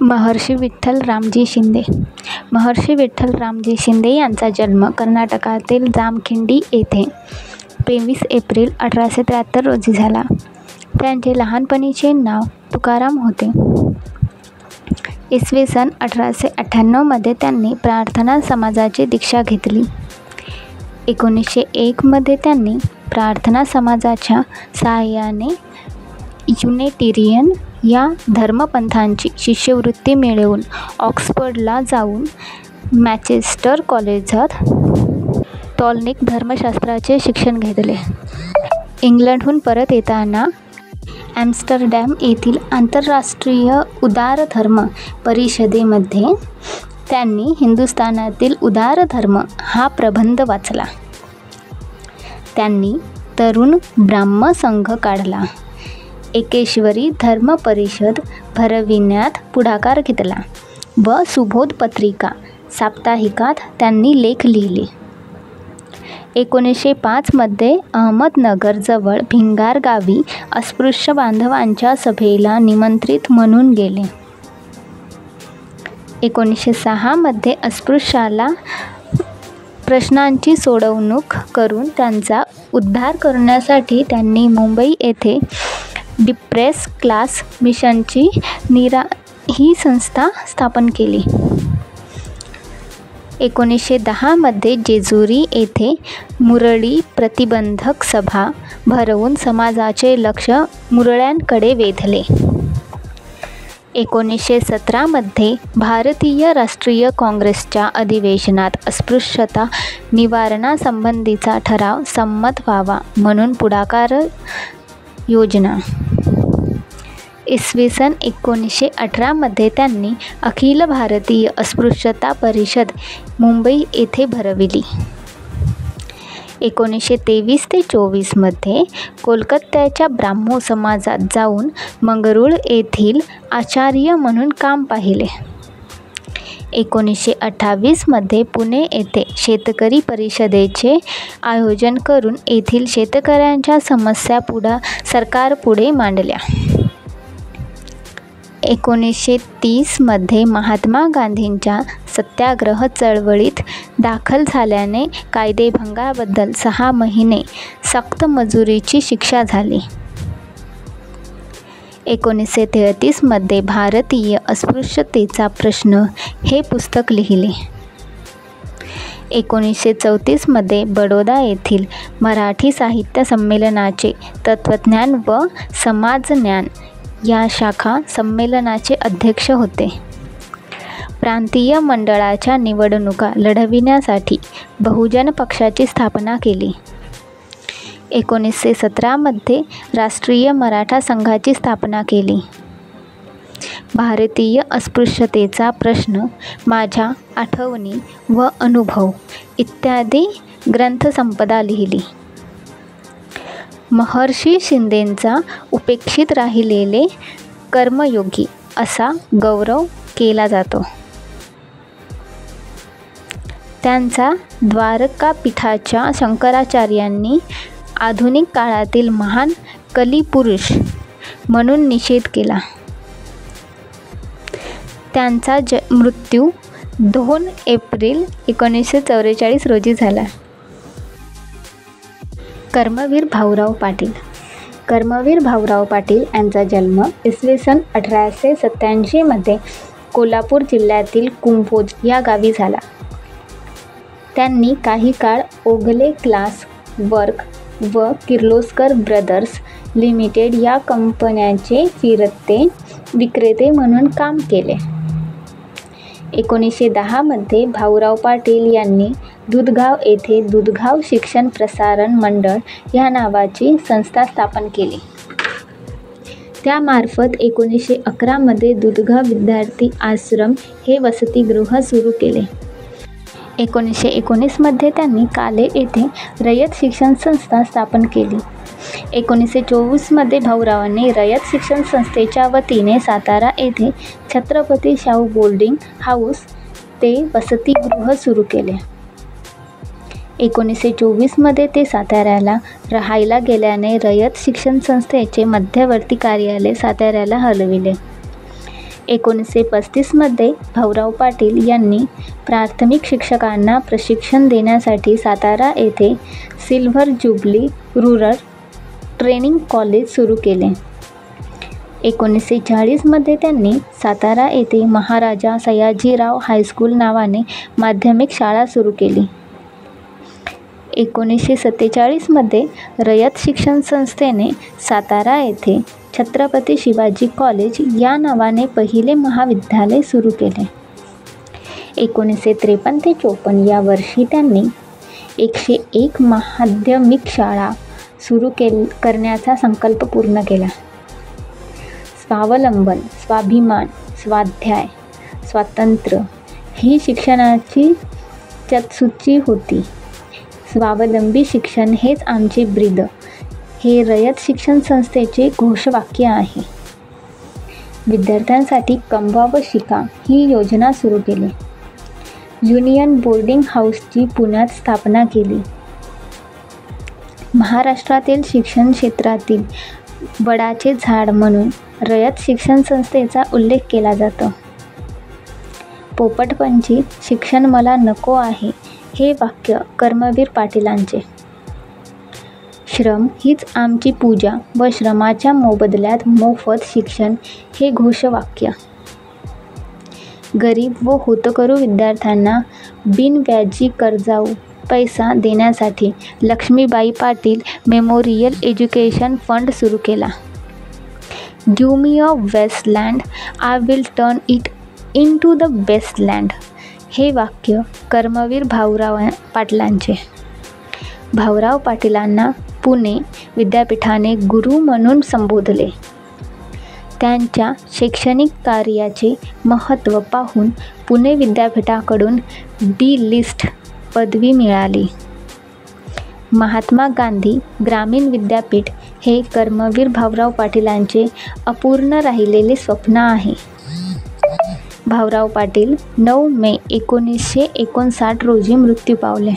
महर्षी विठ्ठल रामजी शिंदे. महर्षी विठ्ठल रामजी शिंदे यांचा जन्म कर्नाटकातील जामखिंडी येथे 23 एप्रिल 1873 रोजी झाला. त्यांचे लहानपणीचे नाव तुकाराम होते. इसवी सन 1898 मध्ये त्यांनी प्रार्थना समाजाची दीक्षा घेतली. 1901 मध्ये त्यांनी प्रार्थना समाजाच्या सहाय्याने युनिटेरियन या धर्मपंथांची शिष्यवृत्ती मिळवून ऑक्सफर्डला जाऊन मँचेस्टर कॉलेजात तौलनिक धर्मशास्त्राचे शिक्षण घेतले. इंग्लंडहून परत येताना ॲम्स्टरडॅम येथील आंतरराष्ट्रीय उदार धर्म परिषदेमध्ये त्यांनी हिंदुस्थानातील उदार धर्म हा प्रबंध वाचला. त्यांनी तरुण ब्राह्म संघ काढला. एकेश्वरी धर्म परिषद भरविण्यात पुढाकार घेतला व सुबोध पत्रिका साप्ताहिकात त्यांनी लेख लिहिले. 1905 मध्ये अहमदनगरजवळ भिंगार गावी अस्पृश्य बांधवांच्या सभेला निमंत्रित म्हणून गेले. 1906 मध्ये अस्पृश्याला प्रश्नांची सोडवणूक करून त्यांचा उद्धार करण्यासाठी त्यांनी मुंबई येथे डिप्रेस क्लास मिशनची ही संस्था स्थापन केली. 1910 मध्ये जेजुरी येथे मुरळी प्रतिबंधक सभा भरवून समाजाचे लक्ष मुरळ्यांकडे वेधले. 1917 मध्ये भारतीय राष्ट्रीय काँग्रेसच्या अधिवेशनात अस्पृश्यता निवारणासंबंधीचा ठराव संमत व्हावा म्हणून पुढाकार योजना. इसवी सन 1918 मध्ये त्यांनी अखिल भारतीय अस्पृश्यता परिषद मुंबई येथे भरविली. 1923 ते 24 मध्ये कोलकात्याच्या ब्राह्मो समाजात जाऊन मंगरुळ येथील आचार्य म्हणून काम पाहिले. 1928 मध्ये पुणे येथे शेतकरी परिषदेचे आयोजन करून येथील शेतकऱ्यांच्या समस्या सरकारपुढे मांडल्या. 1930 मध्ये महात्मा गांधींच्या सत्याग्रह चळवळीत दाखल झाल्याने कायदेभंगाबद्दल 6 महिने सक्त मजुरीची शिक्षा झाली. 1933 मध्ये भारतीय अस्पृश्यतेचा प्रश्न हे पुस्तक लिहिले. 1934 मध्ये बडोदा येथील मराठी साहित्य संमेलनाचे तत्त्वज्ञान व समाजज्ञान या शाखा संमेलनाचे अध्यक्ष होते. प्रांतीय मंडळाच्या निवडणुका लढविण्यासाठी बहुजन पक्षाची स्थापना केली. 1917 मध्ये राष्ट्रीय मराठा संघाची स्थापना केली. भारतीय अस्पृश्यतेचा प्रश्न, माझ्या आठवणी व अनुभव इत्यादी ग्रंथसंपदा लिहिली. महर्षी शिंदेंचा उपेक्षित राहिलेले कर्मयोगी असा गौरव केला जातो. त्यांचा द्वारकापीठाच्या शंकराचार्यांनी आधुनिक काळातील महान कलिपुरुष म्हणून निषेध केला. त्यांचा मृत्यू 2 एप्रिल 1944 रोजी झाला. कर्मवीर भाऊराव पाटील. कर्मवीर भाऊराव पाटील यांचा जन्म इसवी सन 1887 मध्ये कोल्हापूर जिल्ह्यातील कुंभोज या गावी झाला. त्यांनी काही काळ ओगले क्लास वर्क व किर्लोस्कर ब्रदर्स लिमिटेड या कंपन्यांचे फिरते विक्रेते म्हणून काम केले. 1910 मध्ये भाऊराव पाटील यांनी दुधगाव येथे दुधगाव शिक्षण प्रसारण मंडळ या नावाची संस्था स्थापन केली. त्यामार्फत 1911 मध्ये दुधगाव विद्यार्थी आश्रम हे वसतिगृह सुरू केले. 1919 मध्ये त्यांनी काले येथे रयत शिक्षण संस्था स्थापन केली. 1924 मध्ये भाऊरावांनी रयत शिक्षण संस्थेच्या वतीने सातारा येथे छत्रपती शाहू बोर्डिंग हाऊस ते वसतिगृह सुरू केले. 1924 मध्ये ते साताऱ्याला राहायला गेल्याने रयत शिक्षण संस्थेचे मध्यवर्ती कार्यालय साताऱ्याला हलविले. 1935मध्ये भाऊराव पाटील यांनी प्राथमिक शिक्षकांना प्रशिक्षण देण्यासाठी सातारा येथे silver jubilee rural training college सुरू केले. 1940मध्ये त्यांनी सातारा येथे महाराजा सयाजीराव हायस्कूल नावाने माध्यमिक शाळा सुरू केली. 1947मध्ये रयत शिक्षण संस्थेने सातारा येथे छत्रपती शिवाजी कॉलेज या नावाने पहिले महाविद्यालय सुरू केले. 1953 ते 54 या वर्षी त्यांनी 101 माध्यमिक शाळा सुरू करण्याचा संकल्प पूर्ण केला. स्वावलंबन, स्वाभिमान, स्वाध्याय, स्वातंत्र्य ही शिक्षणाची चतसूची होती. स्वावलंबी शिक्षण हेच आमचे ब्रीद हे रयत शिक्षण संस्थेचे घोषवाक्य आहे. विद्यार्थ्यांसाठी कमवा व शिका ही योजना सुरू केली. युनियन बोर्डिंग हाऊसची पुण्यात स्थापना केली. महाराष्ट्रातील शिक्षण क्षेत्रातील वडाचे झाड म्हणून रयत शिक्षण संस्थेचा उल्लेख केला जातो. पोपटपंची शिक्षण मला नको आहे हे वाक्य कर्मवीर पाटीलांचे. श्रम हीच आमची पूजा व श्रमाच्या मोबदल्यात मोफत शिक्षण हे घोषवाक्य. गरीब व होतकरू विद्यार्थ्यांना बिनव्याजी कर्जाऊ पैसा देण्यासाठी Laxmibai Patil memorial education fund सुरू केला. Give me a wasteland, I will turn it into the bestland हे वाक्य कर्मवीर भाऊराव पाटलांचे. भाऊराव पाटीलांना पुणे विद्यापीठाने गुरु म्हणून संबोधले. त्यांच्या शैक्षणिक कार्याचे महत्त्व पाहून पुणे विद्यापीठाकडून D.List पदवी मिळाली. महात्मा गांधी ग्रामीण विद्यापीठ हे कर्मवीर भाऊराव पाटीलांचे अपूर्ण राहिलेले स्वप्न आहे. भाऊराव पाटील 9 मे 1959 रोजी मृत्यू पावले.